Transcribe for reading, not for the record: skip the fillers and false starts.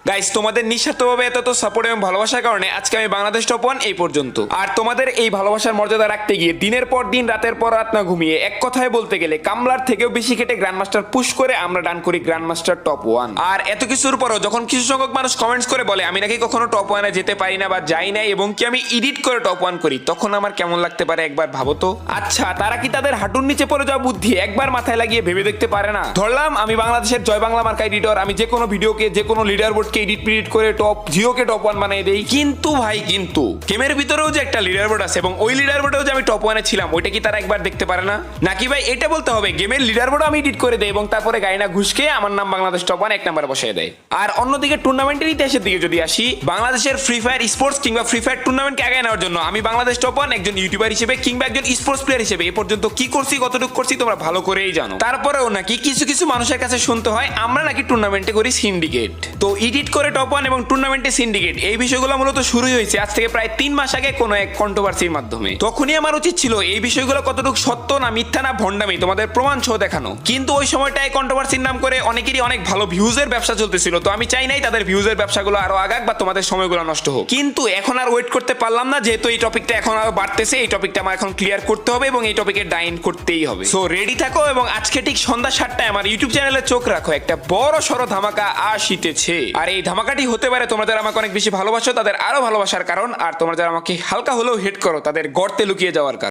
Guys, তোমাদের নিঃস্বার্থভাবে এত সাপোর্ট এবং ভালোবাসার কারণে আজকে আমি বাংলাদেশ টপ ওয়ান এই পর্যন্ত। আর তোমাদের এই ভালোবাসার মর্যাদা রাখতে গিয়ে দিনের পর দিন রাতের পর রাত না ঘুমিয়ে এক কথায় বলতে গেলে কামলার থেকেও বেশি খেটে গ্র্যান্ড মাস্টার পুশ করে আমরা ডান করি গ্র্যান্ড মাস্টার টপ ওয়ান। আর এত কিছুর পরও যখন কিছু সংখ্যক মানুষ কমেন্টস করে বলে আমি নাকি কখনো টপ ওয়ানে যেতে পারি না বা যাই না এবং কি আমি এডিট করে টপ ওয়ান করি, তখন আমার কেমন লাগতে পারে একবার ভাবো তো। আচ্ছা, তারা কি তাদের হাঁটুর নিচে পড়ে যাওয়া বুদ্ধি একবার মাথায় লাগিয়ে ভেবে দেখতে পারে না? ধরলাম আমি বাংলাদেশের জয় বাংলা মার্কা এডিটর, আমি যে কোনো ভিডিওকে যে কোনো লিডার বোর্ডকে এডিট করে টপ জিওকে টপ ওয়ান বানিয়ে দেই। কিন্তু ভাই, কিন্তু গেমের ভিতরেও যে একটা লিডার বোর্ড আছে এবং ওই লিডার বোর্ডেও যে আমি টপ ওয়ানে ছিলাম, ওইটা কি তারা একবার দেখতে পারে না? নাকি ভাই এটা বলতে হবে গেমের লিডার বোর্ড আমি এডিট করে দেই এবং তারপরে গাইনা ঘুষকে আমার নাম বাংলাদেশ টপ ওয়ান এক নাম্বারে বসিয়ে দেয়? আর অন্যদিকে টুর্নামেন্টের ইতিহাসের দিকে যদি আসি, বাংলাদেশের ফ্রি ফায়ার স্পোর্টস কিংবা ফ্রি ফায়ার টুর্নামেন্টকে আগায় নেওয়ার জন্য আমি বাংলাদেশ টপ ওয়ান একজন ইউটিউবার হিসেবে কিংবা একজন স্পোর্টস প্লেয়ার হিসেবে এ পর্যন্ত কি করছি, কতটুকু করছি তোমরা ভালো করেই জানো। তারপরেও নাকি কিছু কিছু মানুষের কাছে শুনতে হয় আমরা নাকি টুর্নামেন্টে করি সিন্ডিকেট। তো এডিট করে টপ ওয়ান এবং টুর্নামেন্টে সিন্ডিকেট, এই বিষয়গুলো মূলত শুরুই হয়েছে আজ থেকে প্রায় 3 মাস আগে কোনো এক কন্ট্রোভার্সির মাধ্যমে। তখনই আমার উচিত ছিল এই বিষয়গুলো কতটুকু সত্য না মিথ্যা না ভণ্ডামি তোমাদের প্রমাণ সহ দেখানো, কিন্তু ওই সময়টায় কন্ট্রোভার্সির নাম করে অনেকেরই অনেক ভালো ভিউজের ব্যবসা চলতেছিল। তো আমি চাই নাই তাদের ভিউজের ব্যবসাগুলো আরো আগাক বা তোমাদের সময়গুলো নষ্ট হোক। কিন্তু এখন আর ওয়েট করতে পারলাম না, যেহেতু এই টপিকটা এখন আরো বাড়তেছে, এই টপিকটা আমার এখন ক্লিয়ার করতে হবে এবং এই টপিকে ডাইন করতেই হবে। সো রেডি থাকো এবং আজকে ঠিক সন্ধ্যা 7টায় আমার ইউটিউব চ্যানেলে চোখ রাখো, একটা বড় সড়ো ধামাকা আসিতেছে। আর এই ধামাকাটি হতে পারে তোমরা যারা আমাকে অনেক বেশি ভালোবাসো তাদের আরো ভালোবাসার কারণ, আর তোমরা যারা আমাকে হালকা হলেও হেট করো তাদের গর্তে লুকিয়ে যাওয়ার কারণ।